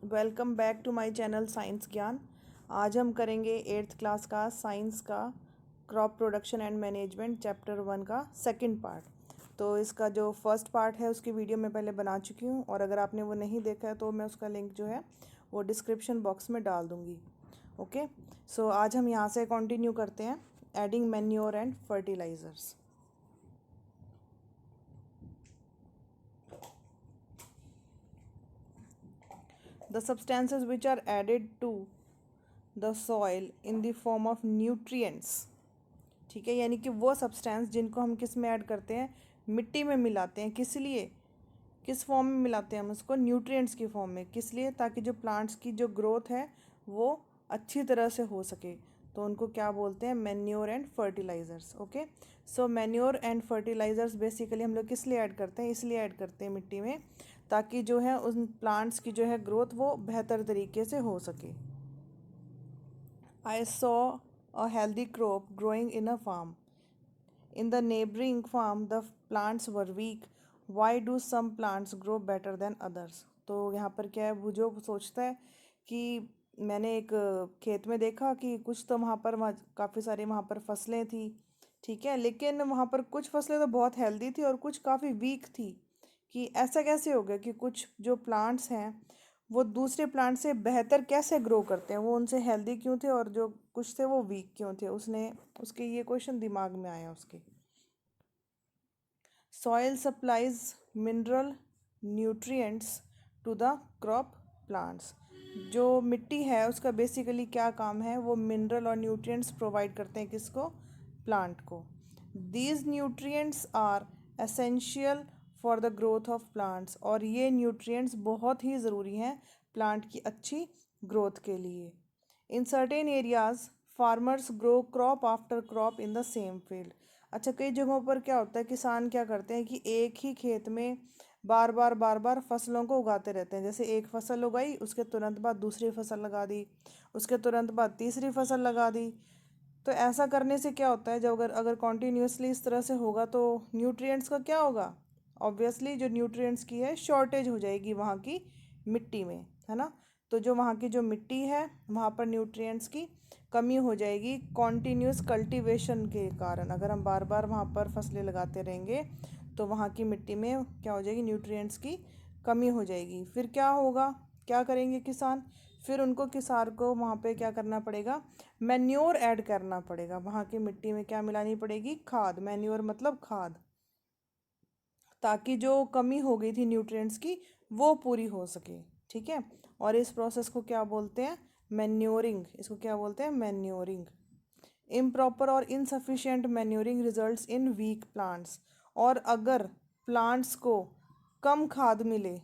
Welcome back to my channel science Gyan. आज हम करेंगे 8th क्लास का साइंस का crop production and management chapter 1 का सेकंड पार्ट। तो इसका जो फर्स्ट पार्ट है उसकी वीडियो मैं पहले बना चुकी हूँ, और अगर आपने वो नहीं देखा है तो मैं उसका लिंक जो है वो डिस्क्रिप्शन बॉक्स में डाल दूँगी। ओके, सो आज हम यहाँ से कंटिन्यू करते हैं, adding manure and fertilizers. The substances which are added to the soil in the form of nutrients, ठीक है, यानी कि वो सब्सटेंस जिनको हम किस में ऐड करते हैं, मिट्टी में मिलाते हैं। किस लिए, किस फॉर्म में मिलाते हैं हम उसको, न्यूट्रिएंट्स की फॉर्म में। किस लिए, ताकि जो प्लांट्स की जो ग्रोथ है वो अच्छी तरह से हो सके। तो उनको क्या बोलते हैं, manure and fertilizers. Okay, so manure and fertilizers basically हम लोग किस लिए ऐड करते हैं, इसलिए ऐड करते हैं मिट्टी में, ताकि जो है उन प्लांट्स की जो है ग्रोथ वो बेहतर तरीके से हो सके। I saw a healthy crop growing in a farm. In the neighboring farm, the plants were weak. Why do some plants grow better than others? तो यहाँ पर क्या है, वो जो सोचता है कि मैंने एक खेत में देखा कि कुछ तो वहाँ पर काफ़ी सारी वहाँ पर फसलें थी, ठीक है, लेकिन वहाँ पर कुछ फसलें तो बहुत हेल्दी थी और कुछ काफ़ी वीक थी। कि ऐसा कैसे हो गया कि कुछ जो प्लांट्स हैं वो दूसरे प्लांट से बेहतर कैसे ग्रो करते हैं, वो उनसे हेल्दी क्यों थे और जो कुछ थे वो वीक क्यों थे। उसने उसके ये क्वेश्चन दिमाग में आया उसके। Soil supplies mineral nutrients to the crop plants. जो मिट्टी है उसका बेसिकली क्या काम है, वो मिनरल और न्यूट्रिएंट्स प्रोवाइड करते हैं किसको, प्लांट को। These nutrients are essential for the growth of plants, और ये न्यूट्रिएंट्स बहुत ही ज़रूरी हैं प्लांट की अच्छी ग्रोथ के लिए। In certain areas farmers grow crop after crop in the same field. अच्छा, कई जगहों पर क्या होता है, किसान क्या करते हैं कि एक ही खेत में बार बार फसलों को उगाते रहते हैं। जैसे एक फसल उगाई, उसके तुरंत बाद दूसरी फसल लगा दी, उसके तुरंत बाद तीसरी फसल लगा दी। तो ऐसा करने से क्या होता है, जब अगर अगर कॉन्टीन्यूसली इस तरह से होगा तो न्यूट्रिएंट्स का क्या होगा, ऑब्वियसली जो न्यूट्रिएंट्स की है शॉर्टेज हो जाएगी वहाँ की मिट्टी में, है ना। तो जो वहाँ की जो मिट्टी है वहाँ पर न्यूट्रिएंट्स की कमी हो जाएगी कॉन्टीन्यूस कल्टीवेशन के कारण। अगर हम बार बार वहाँ पर फसलें लगाते रहेंगे तो वहाँ की मिट्टी में क्या हो जाएगी, न्यूट्रिएंट्स की कमी हो जाएगी। फिर क्या होगा, क्या करेंगे किसान, फिर उनको किसान को वहाँ पे क्या करना पड़ेगा, मैन्योर ऐड करना पड़ेगा। वहाँ की मिट्टी में क्या मिलानी पड़ेगी, खाद। मैन्योर मतलब खाद, ताकि जो कमी हो गई थी न्यूट्रिएंट्स की वो पूरी हो सके, ठीक है। और इस प्रोसेस को क्या बोलते हैं, मैन्योरिंग। इसको क्या बोलते हैं, मैन्योरिंग। इम्प्रॉपर और insufficient manuring results in weak plants. और अगर प्लांट्स को कम खाद मिले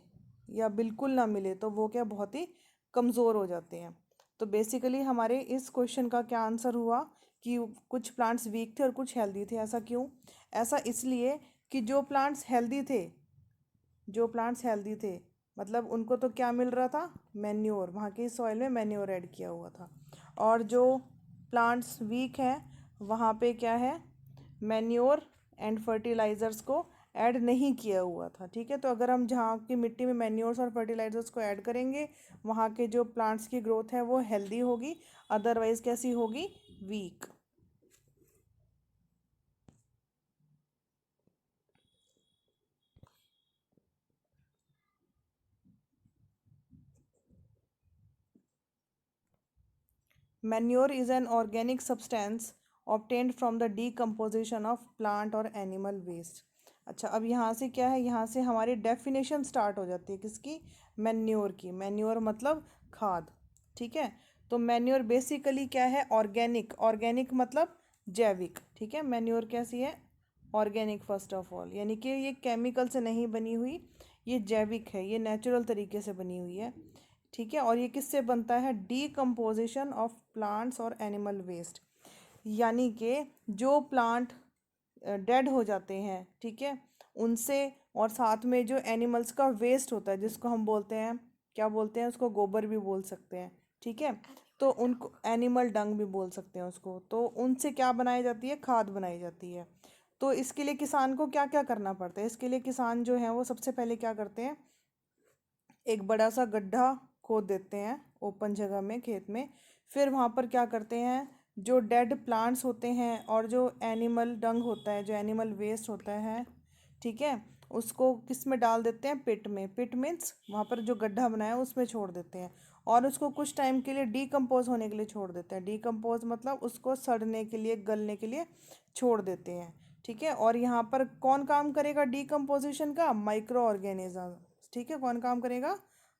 या बिल्कुल ना मिले तो वो क्या, बहुत ही कमज़ोर हो जाते हैं। तो बेसिकली हमारे इस क्वेश्चन का क्या आंसर हुआ कि कुछ प्लांट्स वीक थे और कुछ हेल्दी थे। ऐसा क्यों, ऐसा इसलिए कि जो प्लांट्स हेल्दी थे, जो प्लांट्स हेल्दी थे मतलब उनको तो क्या मिल रहा था, मैन्योर। वहाँ की सॉइल में मैन्योर ऐड किया हुआ था। और जो प्लांट्स वीक हैं वहाँ पे क्या है, मैन्योर एंड फर्टिलाइज़र्स को ऐड नहीं किया हुआ था, ठीक है। तो अगर हम जहाँ की मिट्टी में मैन्योर्स और फर्टिलाइज़र्स को ऐड करेंगे वहाँ के जो प्लांट्स की ग्रोथ है वो हेल्दी होगी, अदरवाइज़ कैसी होगी, week. Manure is an organic substance obtained from the decomposition of plant or animal waste। अच्छा, अब यहाँ से क्या है, यहाँ से हमारी डेफिनेशन स्टार्ट हो जाती है किसकी, मैन्योर की। मैन्योर मतलब खाद, ठीक है। तो मैन्योर बेसिकली क्या है, ऑर्गेनिक। ऑर्गेनिक मतलब जैविक, ठीक है। मैन्योर कैसी है, ऑर्गेनिक फर्स्ट ऑफ ऑल, यानी कि ये केमिकल से नहीं बनी हुई, ये जैविक है, ये नेचुरल तरीके से बनी हुई है, ठीक है। और ये किससे बनता है, डीकम्पोजिशन ऑफ प्लांट्स और एनिमल वेस्ट। यानी कि जो प्लांट डेड हो जाते हैं, ठीक है, उनसे, और साथ में जो एनिमल्स का वेस्ट होता है जिसको हम बोलते हैं, क्या बोलते हैं उसको, गोबर भी बोल सकते हैं, ठीक है। तो उनको एनिमल डंग भी बोल सकते हैं उसको। तो उनसे क्या बनाई जाती है, खाद बनाई जाती है। तो इसके लिए किसान को क्या क्या करना पड़ता है, इसके लिए किसान जो है वो सबसे पहले क्या करते हैं, एक बड़ा सा गड्ढा खोद देते हैं ओपन जगह में, खेत में। फिर वहाँ पर क्या करते हैं, जो डेड प्लांट्स होते हैं और जो एनिमल डंग होता है, जो एनिमल वेस्ट होता है, ठीक है, उसको किस में डाल देते हैं, पिट में। पिट मीन्स वहाँ पर जो गड्ढा बनाया है उसमें छोड़ देते हैं और उसको कुछ टाइम के लिए डीकम्पोज होने के लिए छोड़ देते हैं। डीकम्पोज मतलब उसको सड़ने के लिए, गलने के लिए छोड़ देते हैं, ठीक है। और यहाँ पर कौन काम करेगा डीकम्पोजिशन का, माइक्रो ऑर्गेनिज्म, ठीक है। कौन काम करेगा,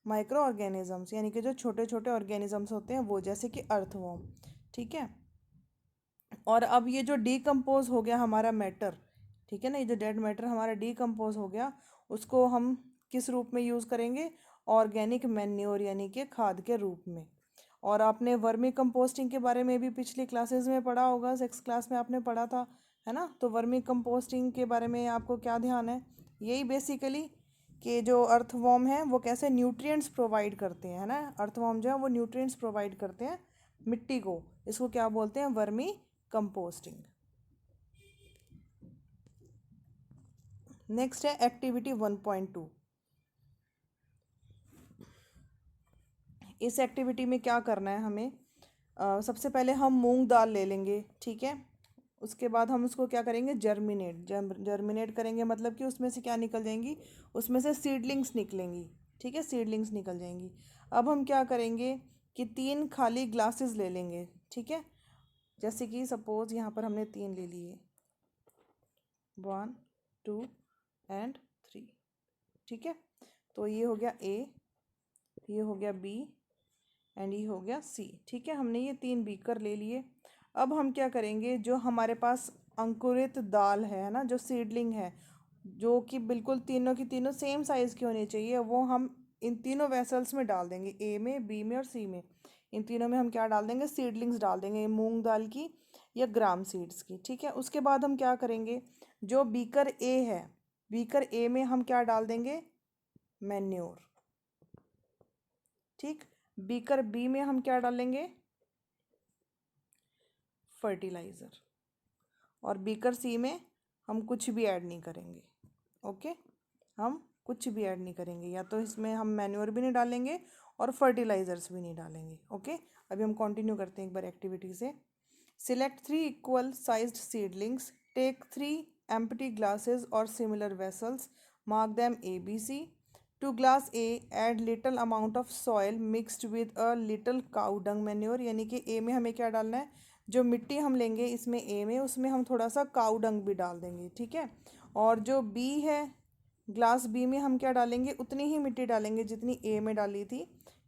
माइक्रो ऑर्गेनिजम्स, यानी कि जो छोटे छोटे ऑर्गेनिजम्स होते हैं वो, जैसे कि अर्थवॉर्म, ठीक है। और अब ये जो डीकम्पोज हो गया हमारा मैटर, ठीक है ना, ये जो डेड मैटर हमारा डीकम्पोज हो गया, उसको हम किस रूप में यूज़ करेंगे, ऑर्गेनिक मैन्योर, यानी कि खाद के रूप में। और आपने वर्मी कंपोस्टिंग के बारे में भी पिछली क्लासेस में पढ़ा होगा, 6th क्लास में आपने पढ़ा था, है ना। तो वर्मी कंपोस्टिंग के बारे में आपको क्या ध्यान है, यही बेसिकली कि जो अर्थवॉर्म है वो कैसे न्यूट्रिएंट्स प्रोवाइड करते हैं, है ना। अर्थवॉर्म जो है वो न्यूट्रिएंट्स प्रोवाइड करते हैं मिट्टी को, इसको क्या बोलते हैं, वर्मी कंपोस्टिंग। नेक्स्ट है एक्टिविटी 1.2। इस एक्टिविटी में क्या करना है हमें, सबसे पहले हम मूंग दाल ले लेंगे, ठीक है। उसके बाद हम उसको क्या करेंगे, जर्मिनेट, जर्मिनेट करेंगे, मतलब कि उसमें से क्या निकल जाएंगी, उसमें से सीडलिंग्स निकलेंगी, ठीक है, सीडलिंग्स निकल जाएंगी। अब हम क्या करेंगे कि 3 खाली ग्लासेस ले लेंगे, ठीक है। जैसे कि सपोज यहाँ पर हमने 3 ले लिए, 1 2 एंड 3, ठीक है। तो ये हो गया ए, ये हो गया बी एंड ये हो गया सी, ठीक है। हमने ये 3 बीकर ले लिए। अब हम क्या करेंगे, जो हमारे पास अंकुरित दाल है ना, जो सीडलिंग है, जो कि बिल्कुल तीनों की तीनों सेम साइज़ की होनी चाहिए, वो हम इन तीनों वेसल्स में डाल देंगे, ए में, बी में और सी में। इन तीनों में हम क्या डाल देंगे, सीडलिंग्स डाल देंगे, मूंग दाल की या ग्राम सीड्स की, ठीक है। उसके बाद हम क्या करेंगे, जो बीकर ए है, बीकर ए में हम क्या डाल देंगे, मैन्योर, ठीक। बीकर बी में हम क्या डालेंगे, फर्टिलाइज़र। और बीकर सी में हम कुछ भी ऐड नहीं करेंगे, ओके। हम कुछ भी ऐड नहीं करेंगे, या तो इसमें हम मैन्योर भी नहीं डालेंगे और फर्टिलाइजर्स भी नहीं डालेंगे, ओके। अभी हम कंटिन्यू करते हैं एक बार एक्टिविटी से। Select 3 equal sized seedlings, take 3 empty glasses or similar vessels, mark them A, B, C. To glass A, add little amount of soil mixed with a little cow dung manure, यानी कि A में हमें क्या डालना है, जो मिट्टी हम लेंगे इसमें ए में, उसमें हम थोड़ा सा काऊ डंग भी डाल देंगे, ठीक है। और जो बी है, ग्लास बी में हम क्या डालेंगे, उतनी ही मिट्टी डालेंगे जितनी ए में डाली थी,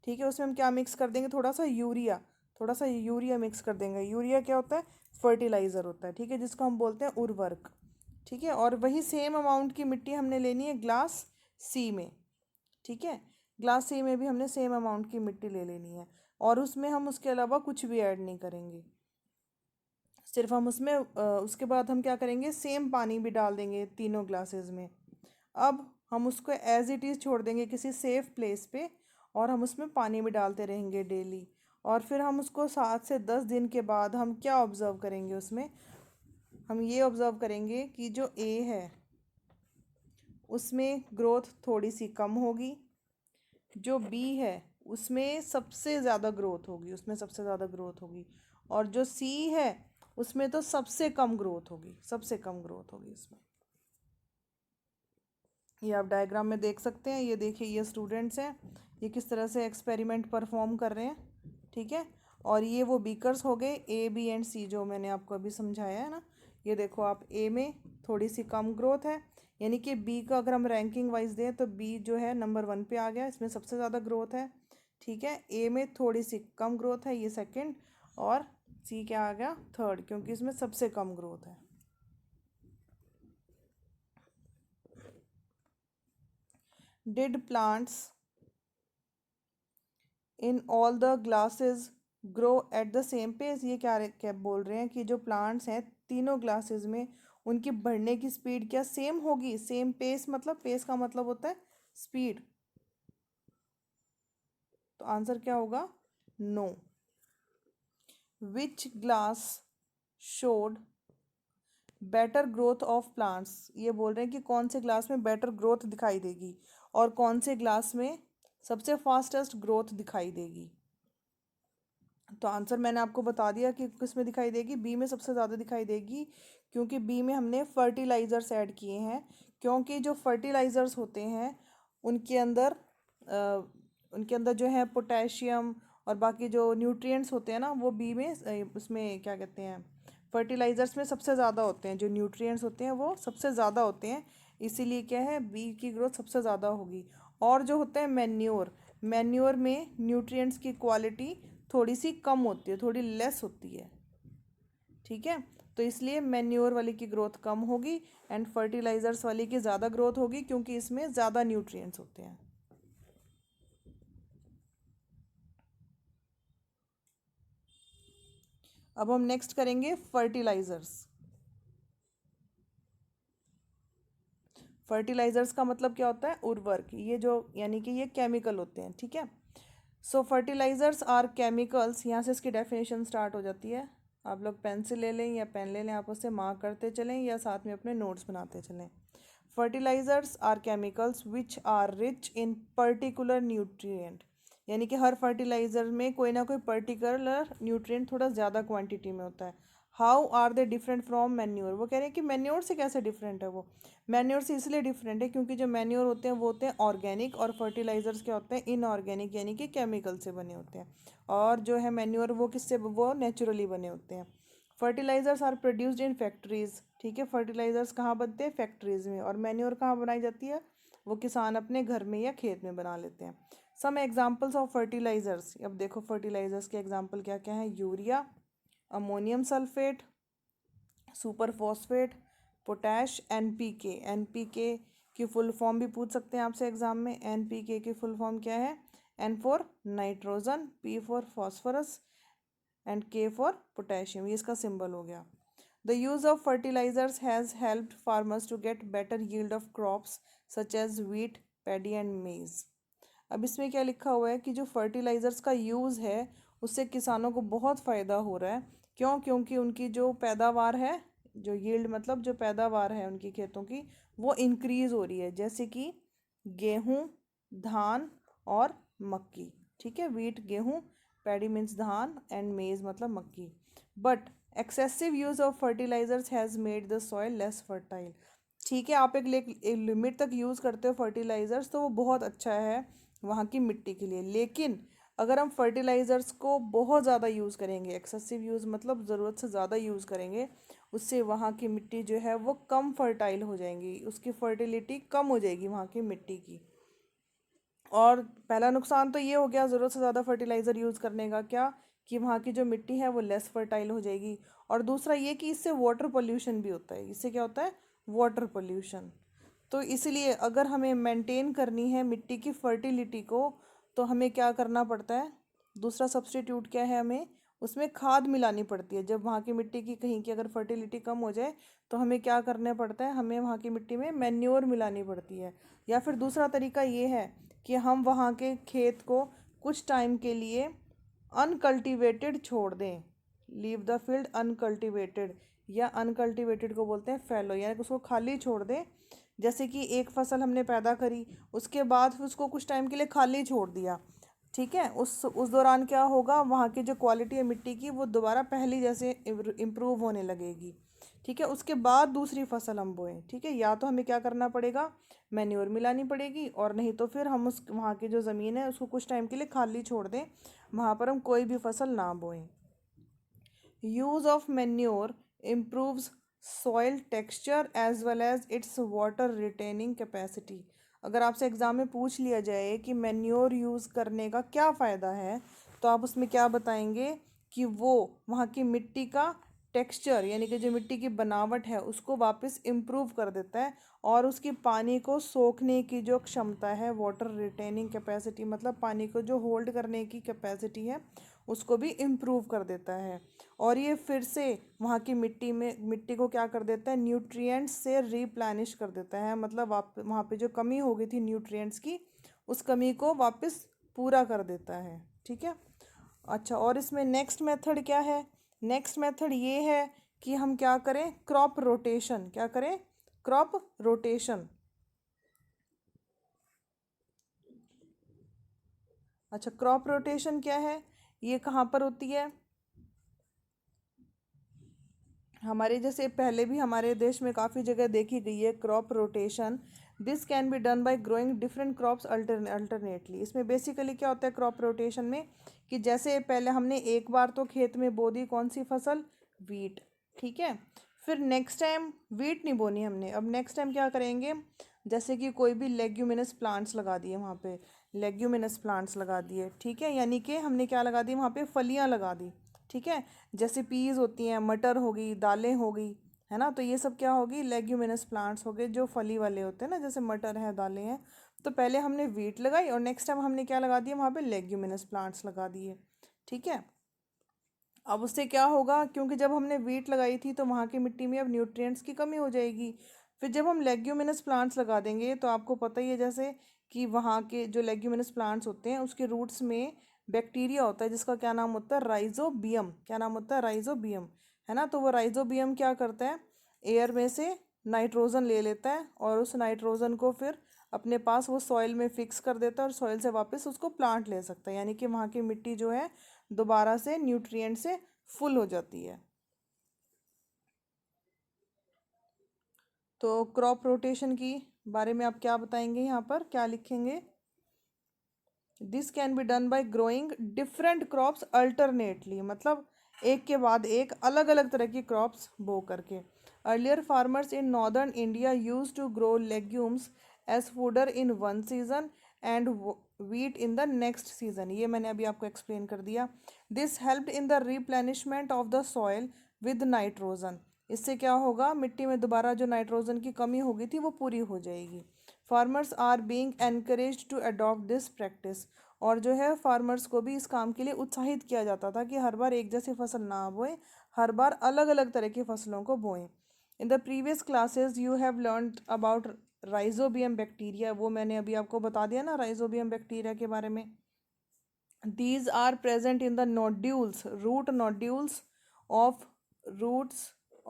ठीक है। उसमें हम क्या मिक्स कर देंगे, थोड़ा सा यूरिया, थोड़ा सा यूरिया मिक्स कर देंगे। यूरिया क्या होता है, फर्टिलाइज़र होता है, ठीक है, जिसको हम बोलते हैं उर्वरक, ठीक है। और वही सेम अमाउंट की मिट्टी हमने लेनी है ग्लास सी में, ठीक है। ग्लास सी में भी हमने सेम अमाउंट की मिट्टी ले लेनी है और उसमें हम उसके अलावा कुछ भी ऐड नहीं करेंगे, सिर्फ हम उसमें उसके बाद हम क्या करेंगे, सेम पानी भी डाल देंगे तीनों ग्लासेस में। अब हम उसको एज इट इज़ छोड़ देंगे किसी सेफ प्लेस पे और हम उसमें पानी भी डालते रहेंगे डेली। और फिर हम उसको 7 से 10 दिन के बाद हम क्या ऑब्ज़र्व करेंगे, उसमें हम ये ऑब्ज़र्व करेंगे कि जो ए है उसमें ग्रोथ थोड़ी सी कम होगी, जो बी है उसमें सबसे ज़्यादा ग्रोथ होगी, उसमें सबसे ज़्यादा ग्रोथ होगी, और जो सी है उसमें तो सबसे कम ग्रोथ होगी, सबसे कम ग्रोथ होगी इसमें। ये आप डायग्राम में देख सकते हैं, ये देखिए ये स्टूडेंट्स हैं, ये किस तरह से एक्सपेरिमेंट परफॉर्म कर रहे हैं, ठीक है। और ये वो बीकर्स हो गए ए बी एंड सी, जो मैंने आपको अभी समझाया है ना। ये देखो आप, ए में थोड़ी सी कम ग्रोथ है, यानी कि बी का अगर हम रैंकिंग वाइज दें तो बी जो है नंबर 1 पे आ गया, इसमें सबसे ज़्यादा ग्रोथ है, ठीक है। ए में थोड़ी सी कम ग्रोथ है, ये सेकंड, और सी क्या आ गया, थर्ड, क्योंकि इसमें सबसे कम ग्रोथ है। Did plants in all the glasses grow at the same pace, ये क्या बोल रहे हैं कि जो प्लांट्स हैं तीनों ग्लासेस में, उनकी बढ़ने की स्पीड क्या सेम होगी, सेम पेस, मतलब पेस का मतलब होता है स्पीड। तो आंसर क्या होगा, no. Which glass showed better growth of plants, ये बोल रहे हैं कि कौन से ग्लास में बेटर ग्रोथ दिखाई देगी और कौन से ग्लास में सबसे फास्टेस्ट ग्रोथ दिखाई देगी। तो आंसर मैंने आपको बता दिया कि किस में दिखाई देगी, बी में सबसे ज़्यादा दिखाई देगी, क्योंकि बी में हमने फर्टिलाइज़र्स ऐड किए हैं। क्योंकि जो फर्टिलाइज़र्स होते हैं उनके अंदर उनके अंदर जो है पोटेशियम और बाकी जो न्यूट्रिएंट्स होते हैं ना, वो बी में उसमें क्या कहते हैं, फर्टिलाइज़र्स में सबसे ज़्यादा होते हैं। जो न्यूट्रिएंट्स होते हैं वो सबसे ज़्यादा होते हैं, इसीलिए क्या है, बी की ग्रोथ सबसे ज़्यादा होगी। और जो होता है मैन्योर, मैन्योर में न्यूट्रिएंट्स की क्वालिटी थोड़ी सी कम होती है, थोड़ी लेस होती है। ठीक है, तो इसलिए मैन्योर वाली की ग्रोथ कम होगी एंड फर्टिलाइजर्स वाली की ज़्यादा ग्रोथ होगी, क्योंकि इसमें ज़्यादा न्यूट्रिएंट्स होते हैं। अब हम नेक्स्ट करेंगे फर्टिलाइजर्स। फर्टिलाइजर्स का मतलब क्या होता है, उर्वरक, ये जो यानी कि ये केमिकल होते हैं। ठीक है, सो फर्टिलाइजर्स आर केमिकल्स, यहाँ से इसकी डेफिनेशन स्टार्ट हो जाती है। आप लोग पेंसिल ले लें या पेन ले लें, आप उससे मार्क करते चलें या साथ में अपने नोट्स बनाते चलें। Fertilizers are chemicals which are rich in particular nutrient, यानी कि हर फर्टिलाइज़र में कोई ना कोई पर्टिकुलर न्यूट्रिएंट थोड़ा ज़्यादा क्वांटिटी में होता है। How are they different from manure, वो कह रहे हैं कि मैन्योर से कैसे डिफरेंट है वो। मैन्योर से इसलिए डिफरेंट है क्योंकि जो मैन्योर होते हैं वो होते हैं ऑर्गेनिक, और फर्टिलाइजर्स क्या होते हैं, इनऑर्गेनिक, यानी कि केमिकल से बने होते हैं। और जो है मैन्योर वो किससे, वो नेचुरली बने होते हैं। Fertilizers are produced in factories, ठीक है, फर्टिलाइजर्स कहाँ बनते हैं, फैक्ट्रीज में। और मैन्योर कहाँ बनाई जाती है, वो किसान अपने घर में या खेत में बना लेते हैं। सम एग्जाम्पल्स ऑफ फर्टिलाइजर्स, अब देखो फर्टिलाइजर्स के एग्जाम्पल क्या क्या है, urea, ammonium sulphate, super phosphate, potash, NPK. NPK की फुल फॉर्म भी पूछ सकते हैं आपसे एग्जाम में। एनपीके की फुल फॉर्म क्या है, N for nitrogen, P for phosphorus and K for potassium, ये इसका सिंबल हो गया। The use of fertilizers has helped farmers to get better yield of crops such as wheat, paddy and maize. अब इसमें क्या लिखा हुआ है कि जो फर्टिलाइजर्स का यूज़ है उससे किसानों को बहुत फ़ायदा हो रहा है। क्यों, क्योंकि उनकी जो पैदावार है, जो यील्ड मतलब जो पैदावार है उनकी खेतों की, वो इंक्रीज़ हो रही है। जैसे कि गेहूँ, धान और मक्की। ठीक है, वीट गेहूँ, पैडी मीन्स धान एंड मेज मतलब मक्की। But excessive use of fertilizers has made the soil less fertile. ठीक है, आप एक लिमिट तक यूज़ करते हो फर्टिलाइजर्स तो वो बहुत अच्छा है वहाँ की मिट्टी के लिए, लेकिन अगर हम फर्टिलाइज़र्स को बहुत ज़्यादा यूज़ करेंगे, एक्सेसिव यूज़ मतलब ज़रूरत से ज़्यादा यूज़ करेंगे, उससे वहाँ की मिट्टी जो है वो कम फर्टाइल हो जाएंगी, उसकी फर्टिलिटी कम हो जाएगी वहाँ की मिट्टी की। और पहला नुकसान तो ये हो गया ज़रूरत से ज़्यादा फर्टिलाइज़र यूज़ करने का, क्या कि वहाँ की जो मिट्टी है वो लेस फर्टाइल हो जाएगी। और दूसरा ये कि इससे वाटर पोल्यूशन भी होता है। इससे क्या होता है, वाटर पोल्यूशन। तो इसलिए अगर हमें मेंटेन करनी है मिट्टी की फर्टिलिटी को, तो हमें क्या करना पड़ता है, दूसरा सब्स्टिट्यूट क्या है, हमें उसमें खाद मिलानी पड़ती है। जब वहाँ की मिट्टी की कहीं की अगर फर्टिलिटी कम हो जाए तो हमें क्या करना पड़ता है, हमें वहाँ की मिट्टी में मैन्योर मिलानी पड़ती है। या फिर दूसरा तरीका ये है कि हम वहाँ के खेत को कुछ टाइम के लिए अनकल्टिवेटेड छोड़ दें, लीव द फील्ड अनकल्टिवेटेड, या अनकल्टिवेटेड को बोलते हैं फैलो, यानी कि उसको खाली छोड़ दें। जैसे कि एक फसल हमने पैदा करी, उसके बाद फिर उसको कुछ टाइम के लिए खाली छोड़ दिया। ठीक है, उस दौरान क्या होगा, वहाँ की जो क्वालिटी है मिट्टी की वो दोबारा पहली जैसे इम्प्रूव होने लगेगी। ठीक है, उसके बाद दूसरी फसल हम बोएं। ठीक है, या तो हमें क्या करना पड़ेगा, मैन्योर मिलानी पड़ेगी, और नहीं तो फिर हम उस वहाँ की जो ज़मीन है उसको कुछ टाइम के लिए खाली छोड़ दें, वहाँ पर हम कोई भी फसल ना बोएं। Use of manure improves soil texture as well as its water retaining capacity. अगर आपसे एग्ज़ाम में पूछ लिया जाए कि मैन्योर यूज़ करने का क्या फ़ायदा है, तो आप उसमें क्या बताएंगे कि वो वहाँ की मिट्टी का टेक्सचर, यानी कि जो मिट्टी की बनावट है उसको वापस इम्प्रूव कर देता है, और उसकी पानी को सोखने की जो क्षमता है, वाटर रिटेनिंग कैपेसिटी मतलब पानी को जो होल्ड करने की कैपेसिटी है, उसको भी इम्प्रूव कर देता है। और ये फिर से वहाँ की मिट्टी को क्या कर देता है, न्यूट्रिएंट्स से रिप्लेनिश कर देता है, मतलब वहाँ पे जो कमी हो गई थी न्यूट्रिएंट्स की, उस कमी को वापस पूरा कर देता है। ठीक है, अच्छा, और इसमें नेक्स्ट मेथड क्या है, नेक्स्ट मेथड ये है कि हम क्या करें, क्रॉप रोटेशन, क्या करें, क्रॉप रोटेशन। अच्छा, क्रॉप रोटेशन क्या है, ये कहाँ पर होती है? हमारे जैसे पहले भी हमारे देश में काफ़ी जगह देखी गई है crop rotation. This can be done by growing different crops alternately. इसमें बेसिकली क्या होता है क्रॉप रोटेशन में, कि जैसे पहले हमने एक बार तो खेत में बो दी कौन सी फसल, वीट, ठीक है। फिर नेक्स्ट टाइम वीट नहीं बोनी हमने, अब नेक्स्ट टाइम क्या करेंगे, जैसे कि कोई भी लेग्यूमिनस प्लांट्स लगा दिए वहाँ पे, लेग्यूमिनस प्लांट्स लगा दिए, ठीक है, यानी कि हमने क्या लगा दी वहाँ पे, फलियाँ लगा दी, ठीक है। जैसे पीज होती हैं, मटर हो गई, दालें हो गई, है ना, तो ये सब क्या होगी, लेग्यूमिनस प्लांट्स हो गए जो फली वाले होते हैं ना, जैसे मटर है, दालें हैं। तो पहले हमने वीट लगाई और नेक्स्ट टाइम हमने क्या लगा दिया वहाँ पे, लेग्यूमिनस प्लांट्स लगा दिए, ठीक है। अब उससे क्या होगा, क्योंकि जब हमने वीट लगाई थी तो वहाँ की मिट्टी में अब न्यूट्रिएंट्स की कमी हो जाएगी। फिर जब हम लेग्यूमिनस प्लांट्स लगा देंगे तो आपको पता ही है जैसे कि वहाँ के जो लेग्यूमिनस प्लांट्स होते हैं उसके रूट्स में बैक्टीरिया होता है जिसका क्या नाम होता है, राइजोबियम। क्या नाम होता है, राइजोबियम, है ना। तो वो राइजोबियम क्या करता है, एयर में से नाइट्रोजन ले लेता है और उस नाइट्रोजन को फिर अपने पास वो सॉइल में फिक्स कर देता है और सॉइल से वापस उसको प्लांट ले सकता है, यानी कि वहाँ की मिट्टी जो है दोबारा से न्यूट्रिएंट से फुल हो जाती है। तो क्रॉप रोटेशन की बारे में आप क्या बताएंगे, यहाँ पर क्या लिखेंगे, this can be done by growing different crops alternately, मतलब एक के बाद एक अलग अलग तरह की क्रॉप्स बो करके। Earlier farmers in northern India use to grow legumes as fodder in one season and wheat in the next season, ये मैंने अभी आपको एक्सप्लेन कर दिया। This helped in the replenishment of the soil with nitrogen, इससे क्या होगा, मिट्टी में दोबारा जो नाइट्रोजन की कमी हो गई थी वो पूरी हो जाएगी। Farmers are being encourage to adopt this practice, और जो है फार्मर्स को भी इस काम के लिए उत्साहित किया जाता था कि हर बार एक जैसी फसल ना बोएं, हर बार अलग अलग तरह की फसलों को बोएं। In the previous classes you have learned about rhizobium bacteria, वो मैंने अभी आपको बता दिया ना राइजोबियम बैक्टीरिया के बारे में। These are present in the nodules, root nodules of roots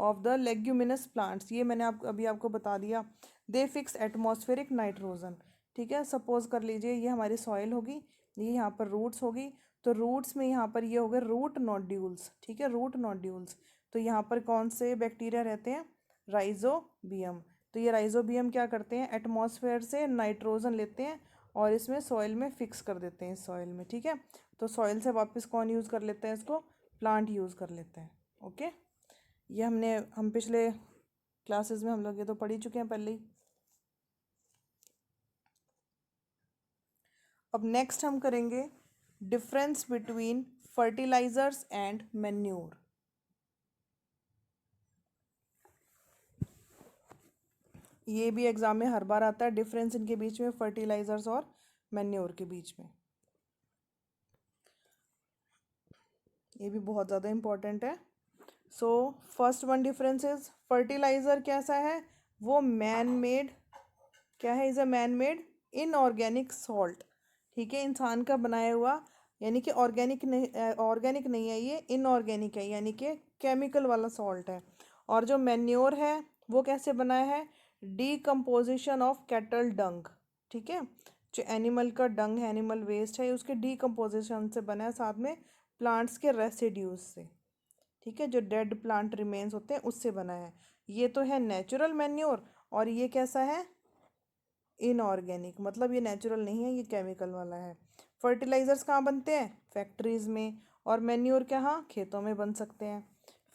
of the leguminous plants, ये मैंने अभी आपको बता दिया। They fix atmospheric nitrogen, ठीक है। सपोज कर लीजिए ये हमारी सॉइल होगी, ये यहाँ पर रूट्स होगी, तो रूट्स में यहाँ पर ये हो गए रूट नोड्यूल्स, ठीक है, रूट नोड्यूल्स। तो यहाँ पर कौन से बैक्टीरिया रहते हैं, राइजोबियम। तो ये राइजोबियम क्या करते हैं, एटमॉस्फेयर से नाइट्रोजन लेते हैं और इसमें सॉइल में फिक्स कर देते हैं, इस सॉइल में, ठीक है। तो सॉइल से वापस कौन यूज़ कर लेते हैं इसको, प्लांट यूज़ कर लेते हैं, ओके। ये हम पिछले क्लासेस में हम लोग ये तो पढ़ ही चुके हैं पहले ही। अब नेक्स्ट हम करेंगे difference between fertilizers and manure. ये भी एग्जाम में हर बार आता है, डिफरेंस इनके बीच में, फर्टिलाइजर्स और मैन्योर के बीच में। ये भी बहुत ज़्यादा इम्पोर्टेंट है। So first one difference is, fertiliser कैसा है, वो मैन मेड, क्या है, is a man made inorganic salt, ठीक है, इंसान का बनाया हुआ, यानी कि ऑर्गेनिक नहीं है, ये इनऑर्गेनिक है, यानी कि केमिकल वाला सॉल्ट है। और जो मैन्योर है वो कैसे बनाया है, डीकम्पोजिशन ऑफ कैटल डंग, ठीक है, जो एनिमल का डंग है, एनिमल वेस्ट है, उसके डीकम्पोजिशन से बना है, साथ में प्लांट्स के रेसिड्यूज से, ठीक है, जो डेड प्लांट रिमेन्स होते हैं उससे बना है। ये तो है नेचुरल मैन्योर, और ये कैसा है, इनऑर्गेनिक, मतलब ये नेचुरल नहीं है, ये केमिकल वाला है। फर्टिलाइजर्स कहाँ बनते हैं, फैक्ट्रीज में, और मैन्योर कहाँ, खेतों में बन सकते हैं।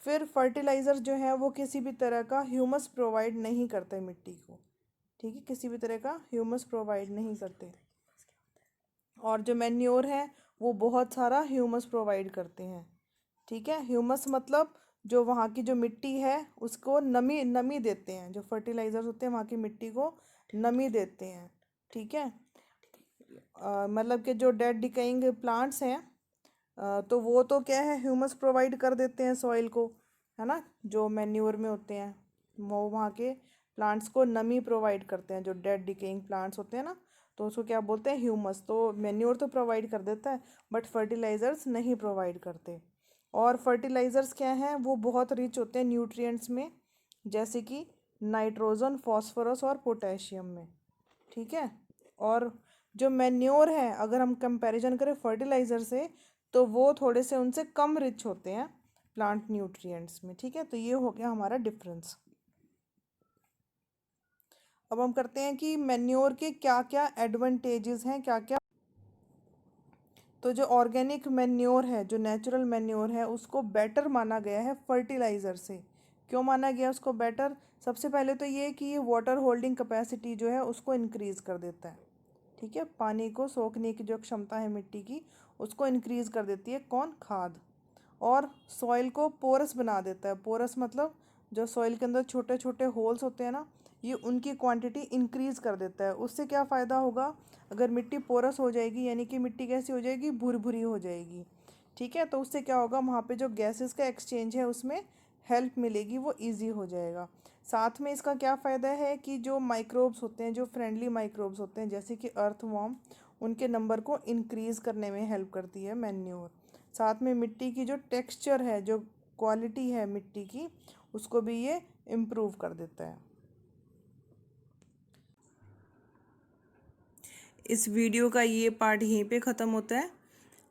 फिर फर्टिलाइजर्स जो है वो किसी भी तरह का ह्यूमस प्रोवाइड नहीं करते मिट्टी को, ठीक है, किसी भी तरह का ह्यूमस प्रोवाइड नहीं करते। और जो मैन्योर है वो बहुत सारा ह्यूमस प्रोवाइड करते हैं, ठीक है। ह्यूमस मतलब जो वहाँ की जो मिट्टी है उसको नमी नमी देते हैं, जो फर्टिलाइजर्स होते हैं वहाँ की मिट्टी को नमी देते हैं, ठीक है। मतलब कि जो डेड डिकेइंग प्लांट्स हैं, तो वो तो क्या है, ह्यूमस प्रोवाइड कर देते हैं सॉइल को, है ना, जो मैन्योर में होते हैं वो वहाँ के प्लांट्स को नमी प्रोवाइड करते हैं, जो डेड डिकेइंग प्लांट्स होते हैं ना, तो उसको क्या बोलते हैं, ह्यूमस। तो मैन्योर तो प्रोवाइड कर देता है बट फर्टिलाइजर्स नहीं प्रोवाइड करते। और फर्टिलाइजर्स क्या हैं, वो बहुत रिच होते हैं न्यूट्रिएंट्स में, जैसे कि नाइट्रोजन, फॉस्फोरस और पोटेशियम में, ठीक है। और जो मैन्योर है अगर हम कंपैरिजन करें फर्टिलाइज़र से तो वो थोड़े से उनसे कम रिच होते हैं प्लांट न्यूट्रिएंट्स में। ठीक है, तो ये हो गया हमारा डिफरेंस। अब हम करते हैं कि मैन्योर के क्या क्या एडवांटेजेस हैं, क्या क्या। तो जो ऑर्गेनिक मैन्योर है, जो नेचुरल मैन्योर है, उसको बेटर माना गया है फर्टिलाइज़र से। क्यों माना गया उसको बेटर? सबसे पहले तो ये कि ये वाटर होल्डिंग कैपेसिटी जो है उसको इंक्रीज़ कर देता है। ठीक है, पानी को सोखने की जो क्षमता है मिट्टी की उसको इंक्रीज़ कर देती है कौन? खाद। और सॉइल को पोरस बना देता है। पोरस मतलब जो सॉइल के अंदर छोटे छोटे होल्स होते हैं ना, ये उनकी क्वांटिटी इंक्रीज़ कर देता है। उससे क्या फ़ायदा होगा? अगर मिट्टी पोरस हो जाएगी यानी कि मिट्टी कैसी हो जाएगी? भुरभुरी हो जाएगी। ठीक है, तो उससे क्या होगा? वहाँ पे जो गैसेस का एक्सचेंज है उसमें हेल्प मिलेगी, वो ईजी हो जाएगा। साथ में इसका क्या फ़ायदा है कि जो माइक्रोब्स होते हैं, जो फ्रेंडली माइक्रोब्स होते हैं जैसे कि अर्थवॉर्म, उनके नंबर को इंक्रीज़ करने में हेल्प करती है मैन्योर। साथ में मिट्टी की जो टेक्सचर है, जो क्वालिटी है मिट्टी की, उसको भी ये इम्प्रूव कर देता है। इस वीडियो का ये पार्ट यहीं पे ख़त्म होता है।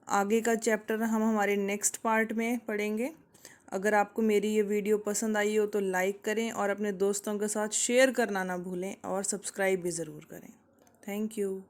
आगे का चैप्टर हम हमारे नेक्स्ट पार्ट में पढ़ेंगे। अगर आपको मेरी ये वीडियो पसंद आई हो तो लाइक करें और अपने दोस्तों के साथ शेयर करना ना भूलें और सब्सक्राइब भी ज़रूर करें। Thank you.